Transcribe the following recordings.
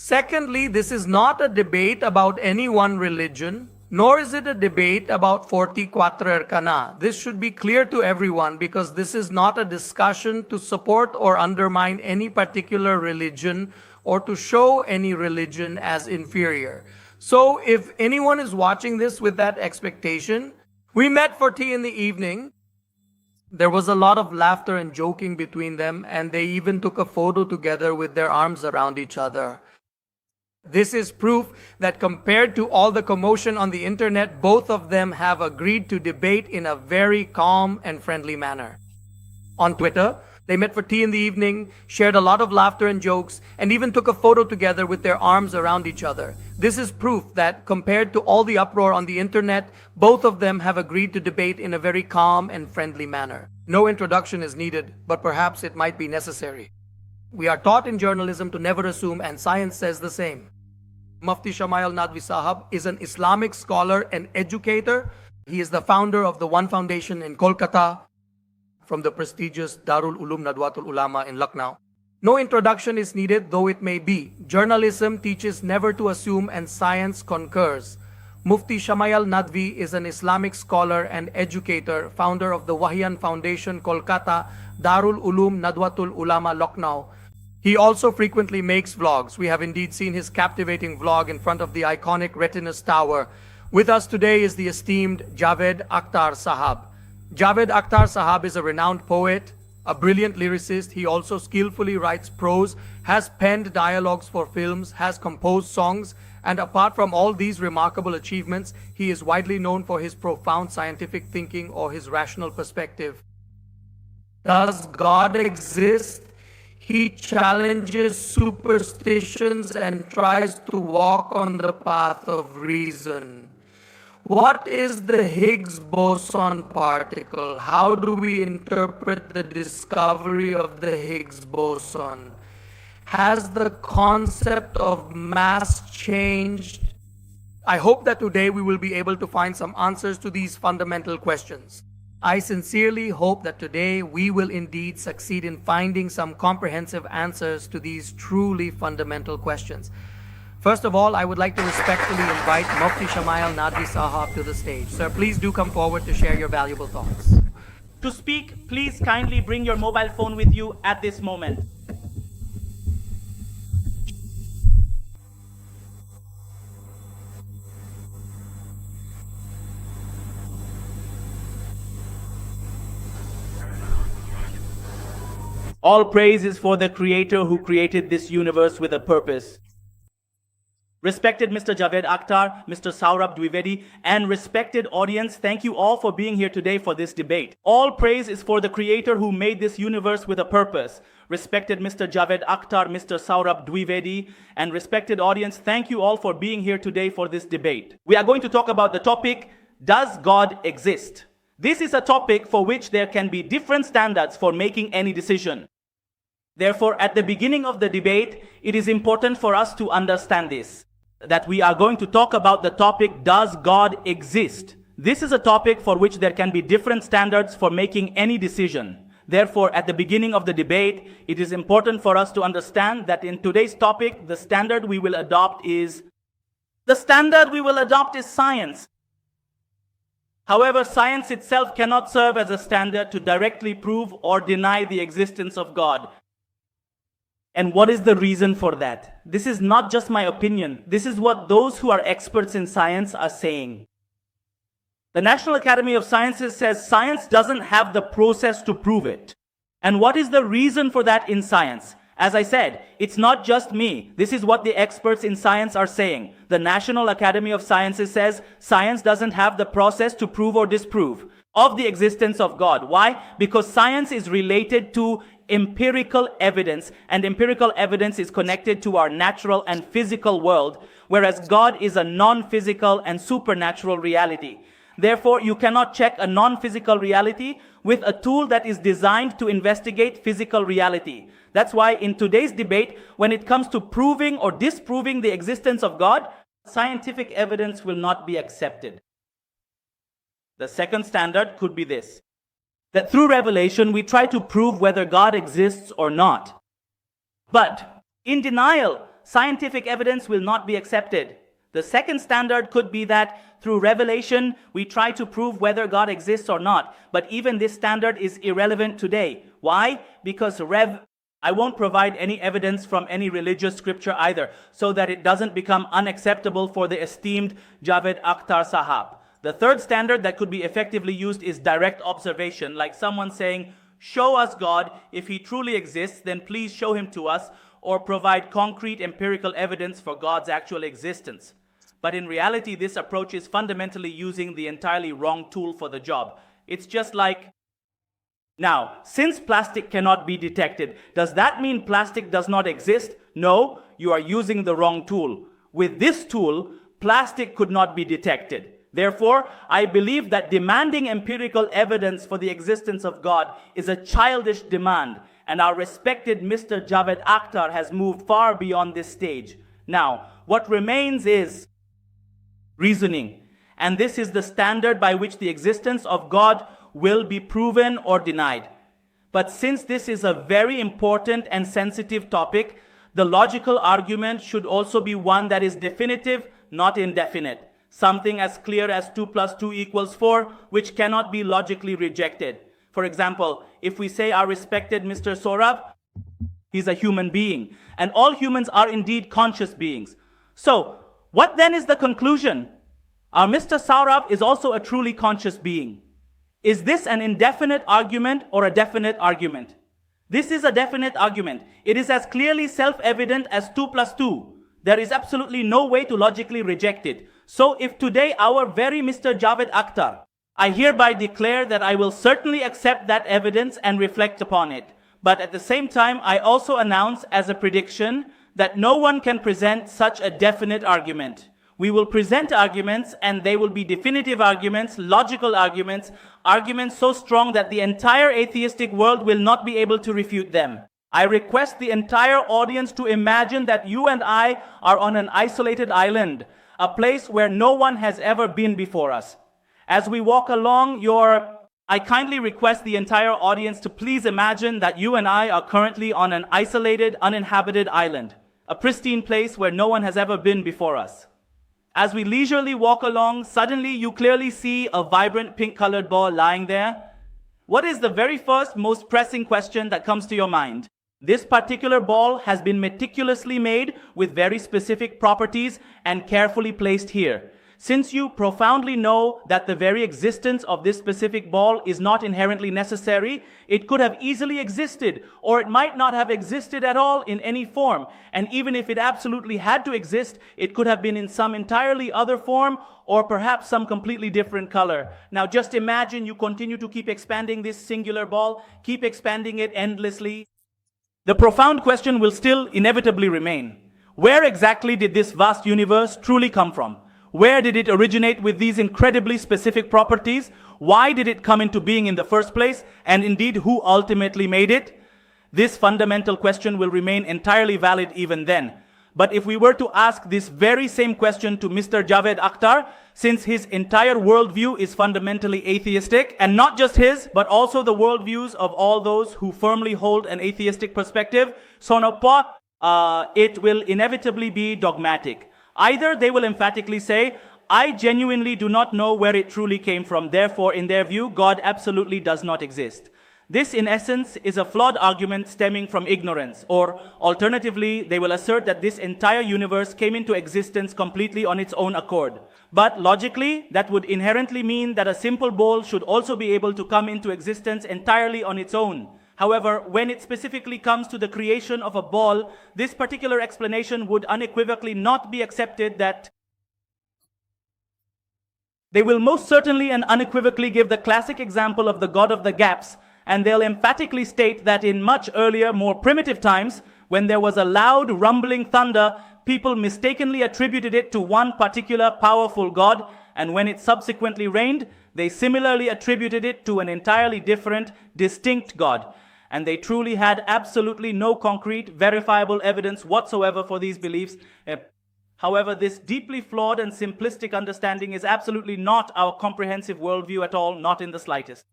Secondly, this is not a debate about any one religion, nor is it a debate about 44 Arcana. This should be clear to everyone because this is not a discussion to support or undermine any particular religion or to show any religion as inferior. So if anyone is watching this with that expectation, we met for tea in the evening. There was a lot of laughter and joking between them, and they even took a photo together with their arms around each other. This is proof that compared to all the commotion on the internet, both of them have agreed to debate in a very calm and friendly manner. On Twitter, they met for tea in the evening, shared a lot of laughter and jokes, and even took a photo together with their arms around each other. This is proof that compared to all the uproar on the internet, both of them have agreed to debate in a very calm and friendly manner. No introduction is needed, but perhaps it might be necessary. We are taught in journalism to never assume, and science says the same. Mufti Shamail Nadwi Sahab is an Islamic scholar and educator. He is the founder of the One Foundation in Kolkata, from the prestigious Darul Ulum Nadwatul Ulama in Lucknow. No introduction is needed, though it may be. Journalism teaches never to assume, and science concurs. Mufti Shamail Nadwi is an Islamic scholar and educator, founder of the One Foundation Kolkata, Darul Ulum Nadwatul Ulama Lucknow. He also frequently makes vlogs. We have indeed seen his captivating vlog in front of the iconic Retinus Tower. With us today is the esteemed Javed Akhtar Sahab. Javed Akhtar Sahab is a renowned poet, a brilliant lyricist. He also skillfully writes prose, has penned dialogues for films, has composed songs, and apart from all these remarkable achievements, he is widely known for his profound scientific thinking or his rational perspective. Does God exist? He challenges superstitions and tries to walk on the path of reason. What is the Higgs boson particle? How do we interpret the discovery of the Higgs boson? Has the concept of mass changed? I hope that today we will be able to find some answers to these fundamental questions. I sincerely hope that today we will indeed succeed in finding some comprehensive answers to these truly fundamental questions. First of all, I would like to respectfully invite Mufti Shamail Nadwi Sahab to the stage. Sir, please do come forward to share your valuable thoughts. To speak, please kindly bring your mobile phone with you at this moment. All praise is for the Creator who created this universe with a purpose. Respected Mr. Javed Akhtar, Mr. Saurabh Dwivedi, and respected audience, thank you all for being here today for this debate. All praise is for the Creator who made this universe with a purpose. Respected Mr. Javed Akhtar, Mr. Saurabh Dwivedi, and respected audience, thank you all for being here today for this debate. We are going to talk about the topic, does God exist? This is a topic for which there can be different standards for making any decision. Therefore, at the beginning of the debate, it is important for us to understand this, that we are going to talk about the topic, does God exist? This is a topic for which there can be different standards for making any decision. Therefore, at the beginning of the debate, it is important for us to understand that in today's topic, the standard we will adopt is science. However, science itself cannot serve as a standard to directly prove or deny the existence of God. And what is the reason for that? This is not just my opinion. This is what those who are experts in science are saying. The National Academy of Sciences says science doesn't have the process to prove it. And what is the reason for that in science? As I said, it's not just me. This is what the experts in science are saying. The National Academy of Sciences says science doesn't have the process to prove or disprove of the existence of God. Why? Because science is related to empirical evidence, and empirical evidence is connected to our natural and physical world, whereas God is a non-physical and supernatural reality. Therefore, you cannot check a non-physical reality with a tool that is designed to investigate physical reality. That's why in today's debate, when it comes to proving or disproving the existence of God, scientific evidence will not be accepted. The second standard could be this, that through revelation, we try to prove whether God exists or not. But in denial, scientific evidence will not be accepted. The second standard could be that through revelation, we try to prove whether God exists or not. But even this standard is irrelevant today. Why? Because I won't provide any evidence from any religious scripture either, so that it doesn't become unacceptable for the esteemed Javed Akhtar Sahab. The third standard that could be effectively used is direct observation, like someone saying, show us God. If he truly exists, then please show him to us, or provide concrete empirical evidence for God's actual existence. But in reality, this approach is fundamentally using the entirely wrong tool for the job. It's just like, now, since plastic cannot be detected, does that mean plastic does not exist? No, you are using the wrong tool. With this tool, plastic could not be detected. Therefore, I believe that demanding empirical evidence for the existence of God is a childish demand, and our respected Mr. Javed Akhtar has moved far beyond this stage. Now, what remains is reasoning, and this is the standard by which the existence of God will be proven or denied. But since this is a very important and sensitive topic, the logical argument should also be one that is definitive, not indefinite. Something as clear as 2 + 2 = 4, which cannot be logically rejected. For example, if we say our respected Mr. Sorab, he's a human being, and all humans are indeed conscious beings. So, what then is the conclusion? Our Mr. Saurabh is also a truly conscious being. Is this an indefinite argument or a definite argument? This is a definite argument. It is as clearly self-evident as 2 + 2. There is absolutely no way to logically reject it. So if today our very Mr. Javed Akhtar, I hereby declare that I will certainly accept that evidence and reflect upon it. But at the same time, I also announce as a prediction that no one can present such a definite argument. We will present arguments, and they will be definitive arguments, logical arguments, arguments so strong that the entire atheistic world will not be able to refute them. I request the entire audience to imagine that you and I are on an isolated island, a place where no one has ever been before us. As we walk along I kindly request the entire audience to please imagine that you and I are currently on an isolated, uninhabited island, a pristine place where no one has ever been before us. As we leisurely walk along, suddenly you clearly see a vibrant pink-colored ball lying there. What is the very first, most pressing question that comes to your mind? This particular ball has been meticulously made with very specific properties and carefully placed here. Since you profoundly know that the very existence of this specific ball is not inherently necessary, it could have easily existed, or it might not have existed at all in any form. And even if it absolutely had to exist, it could have been in some entirely other form, or perhaps some completely different color. Now just imagine you continue to keep expanding this singular ball, keep expanding it endlessly. The profound question will still inevitably remain. Where exactly did this vast universe truly come from? Where did it originate with these incredibly specific properties? Why did it come into being in the first place? And indeed, who ultimately made it? This fundamental question will remain entirely valid even then. But if we were to ask this very same question to Mr. Javed Akhtar, since his entire worldview is fundamentally atheistic, and not just his, but also the worldviews of all those who firmly hold an atheistic perspective, it will inevitably be dogmatic. Either they will emphatically say, I genuinely do not know where it truly came from. Therefore, in their view, God absolutely does not exist. This, in essence, is a flawed argument stemming from ignorance. Or, alternatively, they will assert that this entire universe came into existence completely on its own accord. But logically, that would inherently mean that a simple ball should also be able to come into existence entirely on its own. However, when it specifically comes to the creation of a ball, this particular explanation would unequivocally not be accepted. That they will most certainly and unequivocally give the classic example of the God of the gaps, and they'll emphatically state that in much earlier, more primitive times, when there was a loud, rumbling thunder, people mistakenly attributed it to one particular powerful God, and when it subsequently rained, they similarly attributed it to an entirely different, distinct God. And they truly had absolutely no concrete, verifiable evidence whatsoever for these beliefs. However, this deeply flawed and simplistic understanding is absolutely not our comprehensive worldview at all, not in the slightest.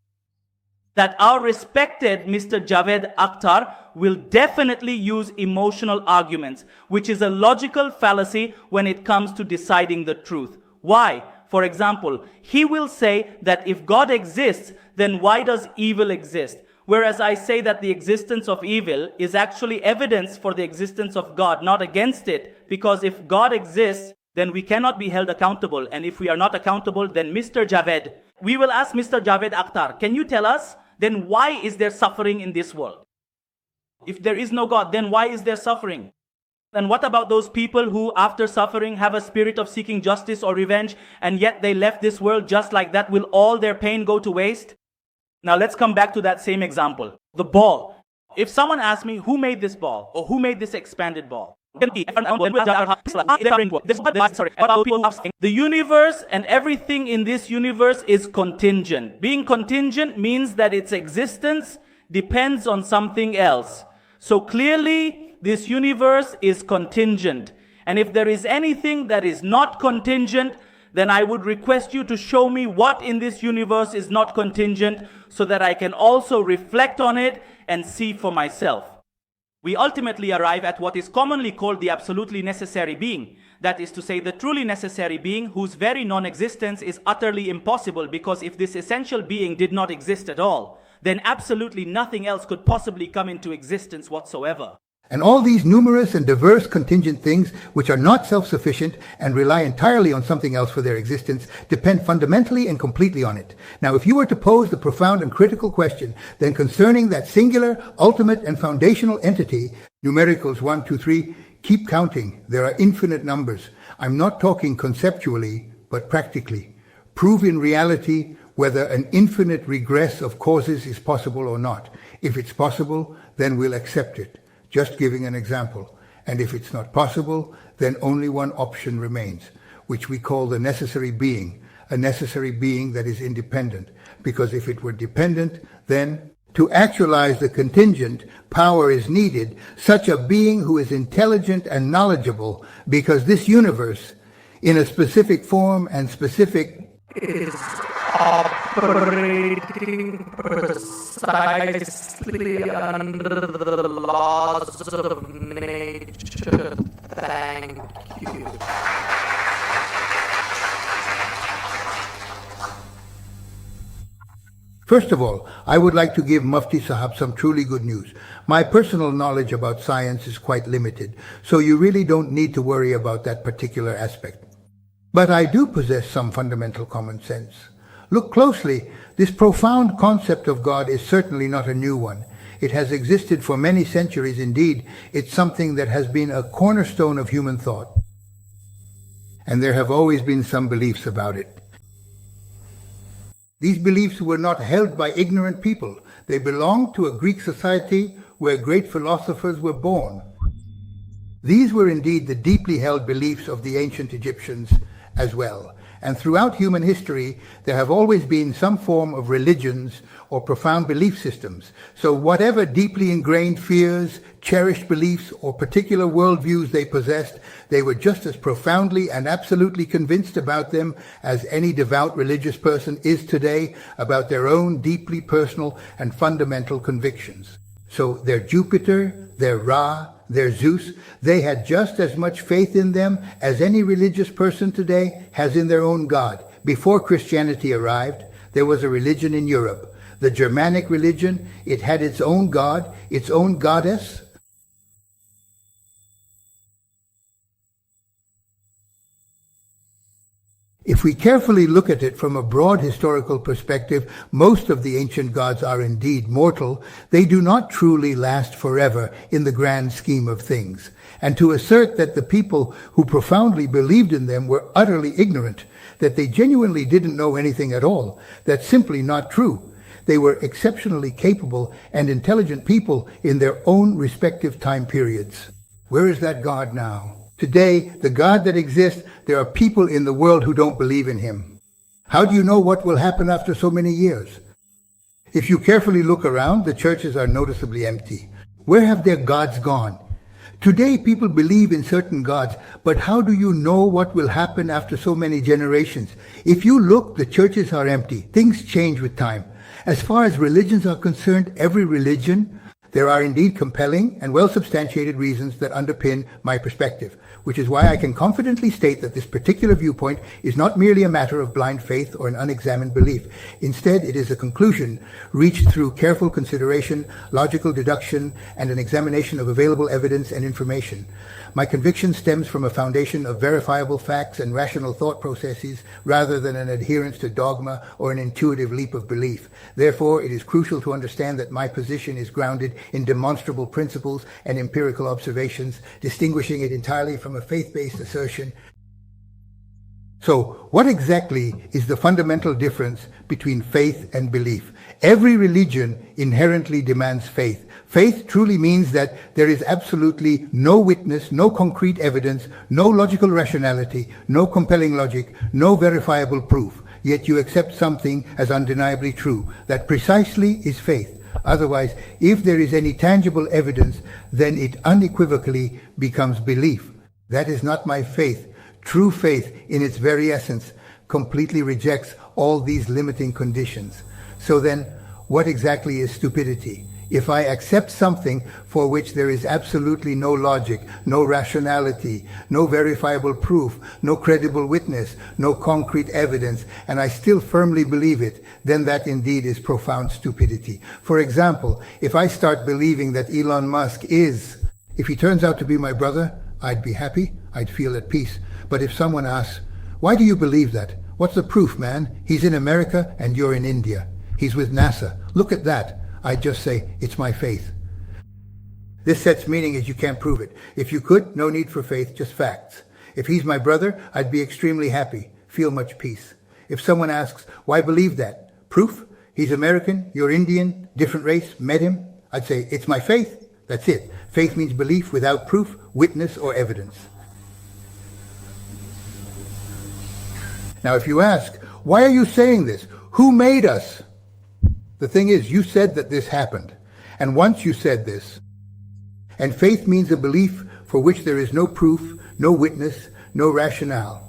that our respected Mr. Javed Akhtar will definitely use emotional arguments, which is a logical fallacy when it comes to deciding the truth. Why? For example, he will say that if God exists, then why does evil exist? Whereas I say that the existence of evil is actually evidence for the existence of God, not against it. Because if God exists, then we cannot be held accountable. And if we are not accountable, then Mr. Javed, we will ask Mr. Javed Akhtar, can you tell us, then why is there suffering in this world? If there is no God, then why is there suffering? And what about those people who, after suffering, have a spirit of seeking justice or revenge, and yet they left this world just like that? Will all their pain go to waste? Now let's come back to that same example. The ball. If someone asks me, who made this ball? Or who made this expanded ball? The universe and everything in this universe is contingent. Being contingent means that its existence depends on something else. So clearly, this universe is contingent. And if there is anything that is not contingent, then I would request you to show me what in this universe is not contingent so that I can also reflect on it and see for myself. We ultimately arrive at what is commonly called the absolutely necessary being. That is to say, the truly necessary being whose very non-existence is utterly impossible, because if this essential being did not exist at all, then absolutely nothing else could possibly come into existence whatsoever. And all these numerous and diverse contingent things, which are not self-sufficient and rely entirely on something else for their existence, depend fundamentally and completely on it. Now, if you were to pose the profound and critical question, then concerning that singular, ultimate, and foundational entity, numericals 1, 2, 3, keep counting. There are infinite numbers. I'm not talking conceptually, but practically. Prove in reality whether an infinite regress of causes is possible or not. If it's possible, then we'll accept it. Just giving an example. And if it's not possible, then only one option remains, which we call the necessary being, a necessary being that is independent. Because if it were dependent, then to actualize the contingent, power is needed, such a being who is intelligent and knowledgeable, because this universe, in a specific form and specific, is operating precisely under the laws of nature. Thank you. First of all, I would like to give Mufti Sahab some truly good news. My personal knowledge about science is quite limited, so you really don't need to worry about that particular aspect. But I do possess some fundamental common sense. Look closely. This profound concept of God is certainly not a new one. It has existed for many centuries. Indeed, it's something that has been a cornerstone of human thought. And there have always been some beliefs about it. These beliefs were not held by ignorant people. They belonged to a Greek society where great philosophers were born. These were indeed the deeply held beliefs of the ancient Egyptians as well. And throughout human history, there have always been some form of religions or profound belief systems. So whatever deeply ingrained fears, cherished beliefs, or particular worldviews they possessed, they were just as profoundly and absolutely convinced about them as any devout religious person is today about their own deeply personal and fundamental convictions. So their Jupiter, their Ra, their Zeus, they had just as much faith in them as any religious person today has in their own God. Before Christianity arrived, there was a religion in Europe. The Germanic religion, it had its own god, its own goddess. If we carefully look at it from a broad historical perspective, most of the ancient gods are indeed mortal. They do not truly last forever in the grand scheme of things. And to assert that the people who profoundly believed in them were utterly ignorant, that they genuinely didn't know anything at all, that's simply not true. They were exceptionally capable and intelligent people in their own respective time periods. Where is that God now? Today, the God that exists, there are people in the world who don't believe in him. How do you know what will happen after so many years? If you carefully look around, the churches are noticeably empty. Where have their gods gone? Today, people believe in certain gods, but how do you know what will happen after so many generations? If you look, the churches are empty. Things change with time. As far as religions are concerned, every religion, there are indeed compelling and well-substantiated reasons that underpin my perspective, which is why I can confidently state that this particular viewpoint is not merely a matter of blind faith or an unexamined belief. Instead, it is a conclusion reached through careful consideration, logical deduction, and an examination of available evidence and information. My conviction stems from a foundation of verifiable facts and rational thought processes rather than an adherence to dogma or an intuitive leap of belief. Therefore, it is crucial to understand that my position is grounded in demonstrable principles and empirical observations, distinguishing it entirely from a faith-based assertion. So, what exactly is the fundamental difference between faith and belief? Every religion inherently demands faith. Faith truly means that there is absolutely no witness, no concrete evidence, no logical rationality, no compelling logic, no verifiable proof. Yet you accept something as undeniably true. That precisely is faith. Otherwise, if there is any tangible evidence, then it unequivocally becomes belief. That is not my faith. True faith, in its very essence, completely rejects all these limiting conditions. So then, what exactly is stupidity? If I accept something for which there is absolutely no logic, no rationality, no verifiable proof, no credible witness, no concrete evidence, and I still firmly believe it, then that indeed is profound stupidity. For example, if I start believing that Elon Musk if he turns out to be my brother, I'd be happy, I'd feel at peace. But if someone asks, why do you believe that? What's the proof, man? He's in America and you're in India. He's with NASA. Look at that. I'd just say, it's my faith. This sets meaning as you can't prove it. If you could, no need for faith, just facts. If he's my brother, I'd be extremely happy, feel much peace. If someone asks, why believe that? Proof? He's American, you're Indian, different race, met him. I'd say, it's my faith. That's it. Faith means belief without proof, witness, or evidence. Now, if you ask, why are you saying this? Who made us? The thing is, you said that this happened. And once you said this, and faith means a belief for which there is no proof, no witness, no rationale.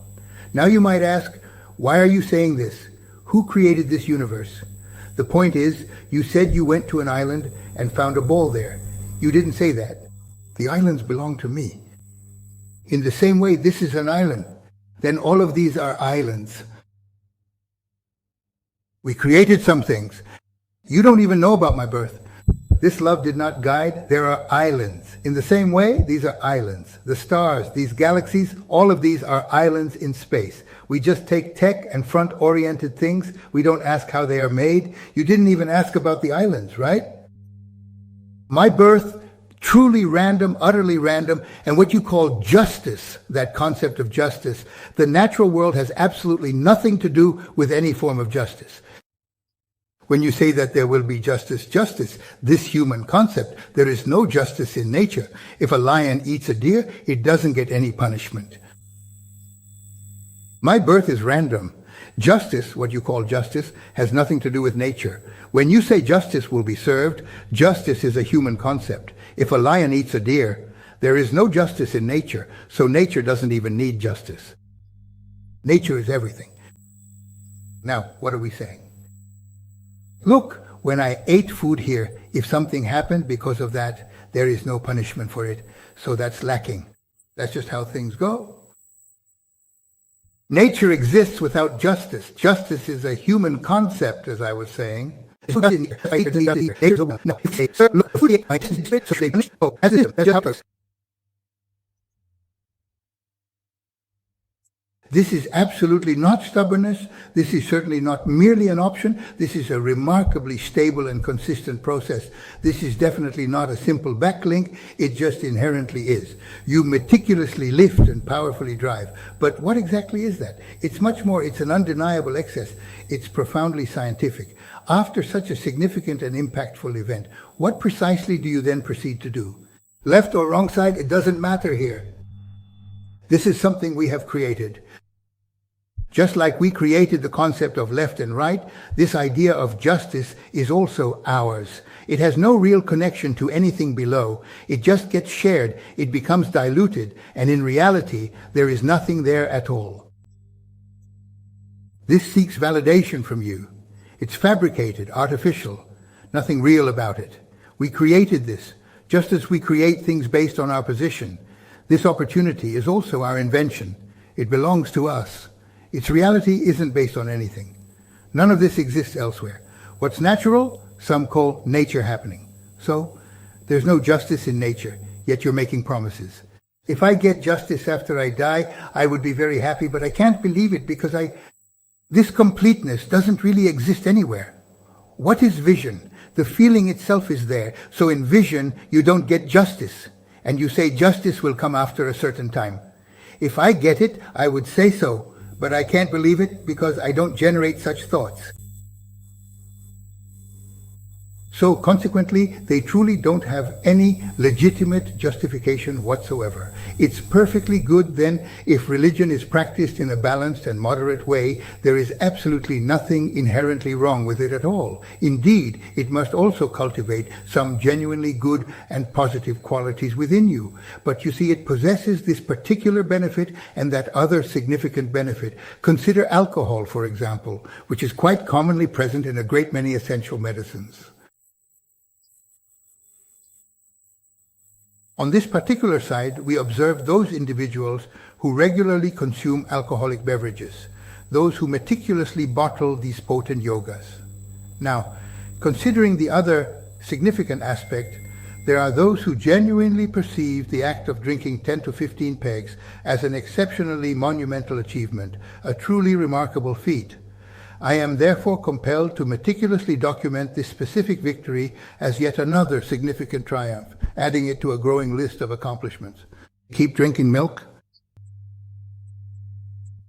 Now you might ask, why are you saying this? Who created this universe? The point is, you said you went to an island and found a ball there. You didn't say that. The islands belong to me. In the same way, this is an island. Then all of these are islands. We created some things. You don't even know about my birth. This love did not guide. There are islands. In the same way, these are islands. The stars, these galaxies, all of these are islands in space. We just take tech and front-oriented things. We don't ask how they are made. You didn't even ask about the islands, right? My birth, truly random, utterly random, and what you call justice, that concept of justice, the natural world has absolutely nothing to do with any form of justice. When you say that there will be justice, this human concept, there is no justice in nature. If a lion eats a deer, it doesn't get any punishment. My birth is random. Justice, what you call justice, has nothing to do with nature. When you say justice will be served, justice is a human concept. If a lion eats a deer, there is no justice in nature, so nature doesn't even need justice. Nature is everything. Now, what are we saying? Look, when I ate food here, if something happened because of that, there is no punishment for it. So that's lacking. That's just how things go. Nature exists without justice. Justice is a human concept, as I was saying. This is absolutely not stubbornness. This is certainly not merely an option. This is a remarkably stable and consistent process. This is definitely not a simple backlink. It just inherently is. You meticulously lift and powerfully drive. But what exactly is that? It's much more. It's an undeniable excess. It's profoundly scientific. After such a significant and impactful event, what precisely do you then proceed to do? Left or wrong side, it doesn't matter here. This is something we have created. Just like we created the concept of left and right, this idea of justice is also ours. It has no real connection to anything below. It just gets shared, it becomes diluted, and in reality, there is nothing there at all. This seeks validation from you. It's fabricated, artificial, nothing real about it. We created this, just as we create things based on our position. This opportunity is also our invention. It belongs to us. Its reality isn't based on anything. None of this exists elsewhere. What's natural, some call nature happening. So, there's no justice in nature, yet you're making promises. If I get justice after I die, I would be very happy, but I can't believe it because this completeness doesn't really exist anywhere. What is vision? The feeling itself is there. So in vision, you don't get justice. And you say justice will come after a certain time. If I get it, I would say so, but I can't believe it because I don't generate such thoughts. So consequently, they truly don't have any legitimate justification whatsoever. It's perfectly good then if religion is practiced in a balanced and moderate way. There is absolutely nothing inherently wrong with it at all. Indeed, it must also cultivate some genuinely good and positive qualities within you. But you see, it possesses this particular benefit and that other significant benefit. Consider alcohol, for example, which is quite commonly present in a great many essential medicines. On this particular side, we observe those individuals who regularly consume alcoholic beverages, those who meticulously bottle these potent yogas. Now, considering the other significant aspect, there are those who genuinely perceive the act of drinking 10 to 15 pegs as an exceptionally monumental achievement, a truly remarkable feat. I am therefore compelled to meticulously document this specific victory as yet another significant triumph, adding it to a growing list of accomplishments. Keep drinking milk.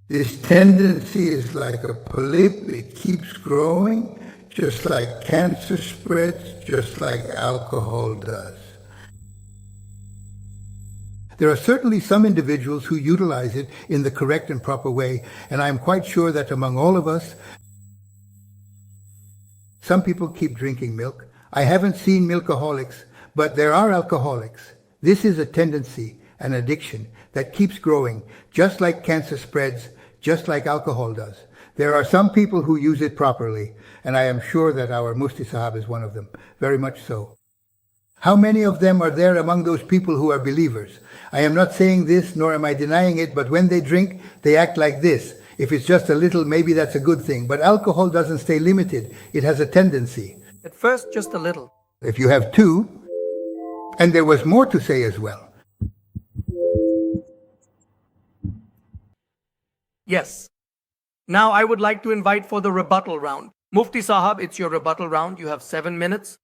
This tendency is like a polyp. It keeps growing, just like cancer spreads, just like alcohol does. There are certainly some individuals who utilize it in the correct and proper way, and I am quite sure that among all of us, some people keep drinking milk. I haven't seen milkaholics, but there are alcoholics. This is a tendency, an addiction, that keeps growing, just like cancer spreads, just like alcohol does. There are some people who use it properly, and I am sure that our Mufti Sahab is one of them, very much so. How many of them are there among those people who are believers? I am not saying this, nor am I denying it, but when they drink, they act like this. If it's just a little, maybe that's a good thing. But alcohol doesn't stay limited. It has a tendency. At first, just a little. If you have two, and there was more to say as well. Yes. Now I would like to invite for the rebuttal round. Mufti Sahab, it's your rebuttal round. You have 7 minutes.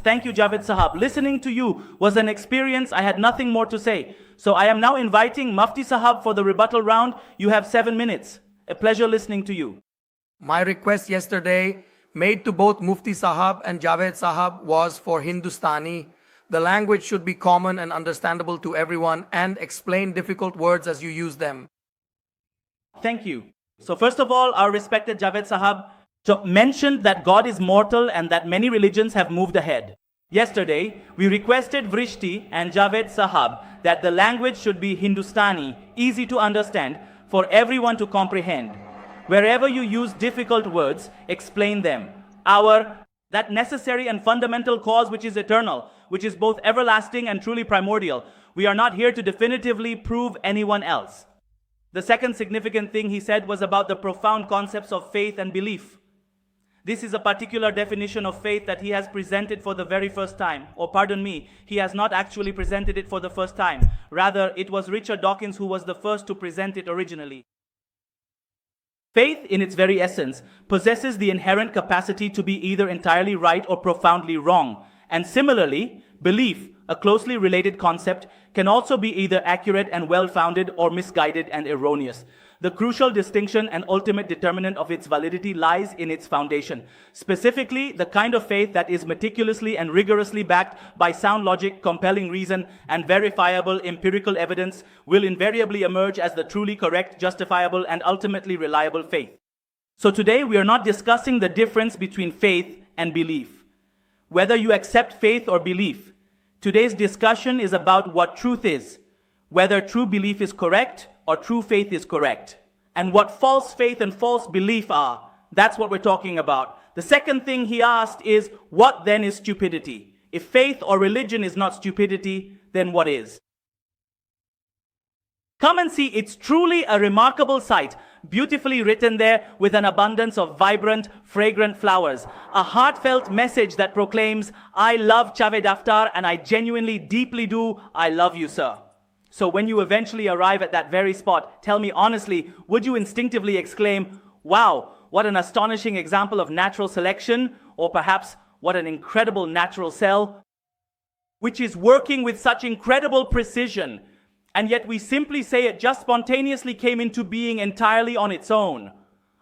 Thank you, Javed Sahab. Listening to you was an experience. I had nothing more to say. So I am now inviting Mufti Sahab for the rebuttal round. You have 7 minutes. A pleasure listening to you. My request yesterday, made to both Mufti Sahab and Javed Sahab, was for Hindustani. The language should be common and understandable to everyone and explain difficult words as you use them. Thank you. So first of all, our respected Javed Sahab mentioned that God is mortal and that many religions have moved ahead. Yesterday, we requested Vrishti and Javed Sahab that the language should be Hindustani, easy to understand, for everyone to comprehend. Wherever you use difficult words, explain them. That necessary and fundamental cause which is eternal, which is both everlasting and truly primordial. We are not here to definitively prove anyone else. The second significant thing he said was about the profound concepts of faith and belief. This is a particular definition of faith that he has presented for the very first time. Or pardon me, he has not actually presented it for the first time. Rather, it was Richard Dawkins who was the first to present it originally. Faith, in its very essence, possesses the inherent capacity to be either entirely right or profoundly wrong. And similarly, belief, a closely related concept, can also be either accurate and well-founded or misguided and erroneous. The crucial distinction and ultimate determinant of its validity lies in its foundation. Specifically, the kind of faith that is meticulously and rigorously backed by sound logic, compelling reason, and verifiable empirical evidence will invariably emerge as the truly correct, justifiable, and ultimately reliable faith. So today, we are not discussing the difference between faith and belief. Whether you accept faith or belief, today's discussion is about what truth is, whether true belief is correct or true faith is correct. And what false faith and false belief are, that's what we're talking about. The second thing he asked is, what then is stupidity? If faith or religion is not stupidity, then what is? Come and see, it's truly a remarkable sight, beautifully written there with an abundance of vibrant, fragrant flowers. A heartfelt message that proclaims, I love Javed Akhtar and I genuinely, deeply do, I love you, sir. So when you eventually arrive at that very spot, tell me honestly, would you instinctively exclaim, wow, what an astonishing example of natural selection, or perhaps what an incredible natural cell, which is working with such incredible precision, and yet we simply say it just spontaneously came into being entirely on its own.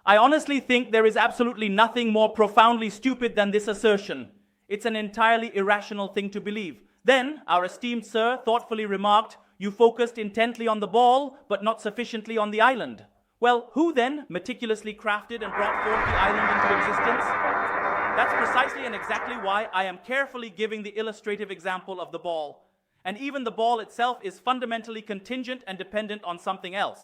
I honestly think there is absolutely nothing more profoundly stupid than this assertion. It's an entirely irrational thing to believe. Then, our esteemed sir thoughtfully remarked, you focused intently on the ball, but not sufficiently on the island. Well, who then meticulously crafted and brought forth the island into existence? That's precisely and exactly why I am carefully giving the illustrative example of the ball. And even the ball itself is fundamentally contingent and dependent on something else.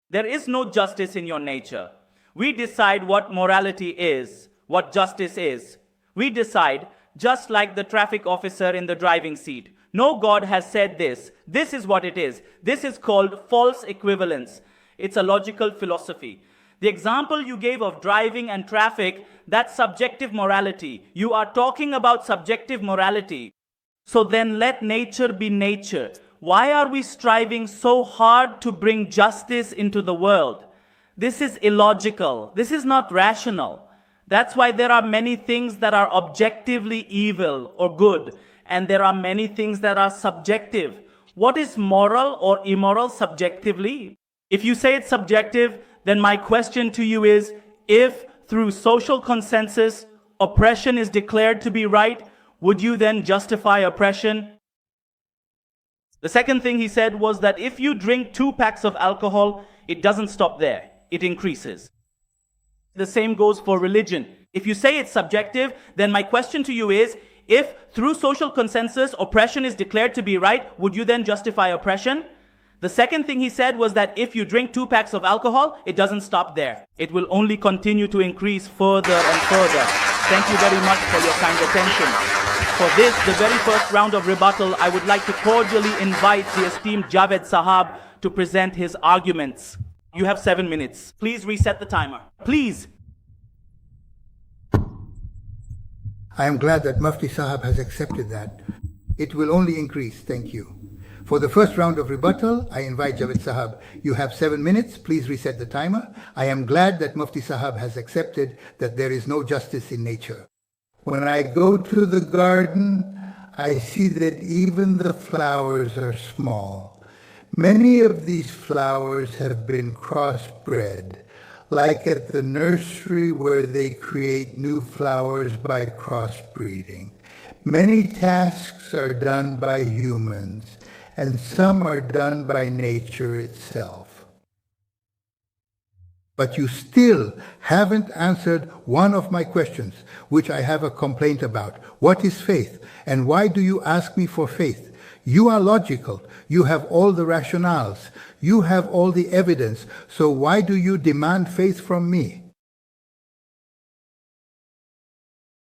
There is no justice in your nature. We decide what morality is, what justice is. We decide, just like the traffic officer in the driving seat. No, God has said this. This is what it is. This is called false equivalence. It's a logical philosophy. The example you gave of driving and traffic, that's subjective morality. You are talking about subjective morality. So then let nature be nature. Why are we striving so hard to bring justice into the world? This is illogical. This is not rational. That's why there are many things that are objectively evil or good, and there are many things that are subjective. What is moral or immoral subjectively? If you say it's subjective, then my question to you is, if through social consensus oppression is declared to be right, would you then justify oppression? The second thing he said was that if you drink 2 packs of alcohol, it doesn't stop there. It increases. The same goes for religion. If you say it's subjective, then my question to you is, if through social consensus oppression is declared to be right, would you then justify oppression? The second thing he said was that if you drink 2 packs of alcohol, it doesn't stop there. It will only continue to increase further and further. Thank you very much for your kind attention. For this, the very first round of rebuttal, I would like to cordially invite the esteemed Javed Sahab to present his arguments. You have 7 minutes. Please reset the timer. Please. I am glad that Mufti Sahab has accepted that. It will only increase. Thank you. For the first round of rebuttal, I invite Javed Sahab. You have 7 minutes. Please reset the timer. I am glad that Mufti Sahab has accepted that there is no justice in nature. When I go to the garden, I see that even the flowers are small. Many of these flowers have been crossbred, like at the nursery where they create new flowers by crossbreeding. Many tasks are done by humans, and some are done by nature itself. But you still haven't answered one of my questions, which I have a complaint about. What is faith? And why do you ask me for faith? You are logical. You have all the rationales. You have all the evidence. So why do you demand faith from me?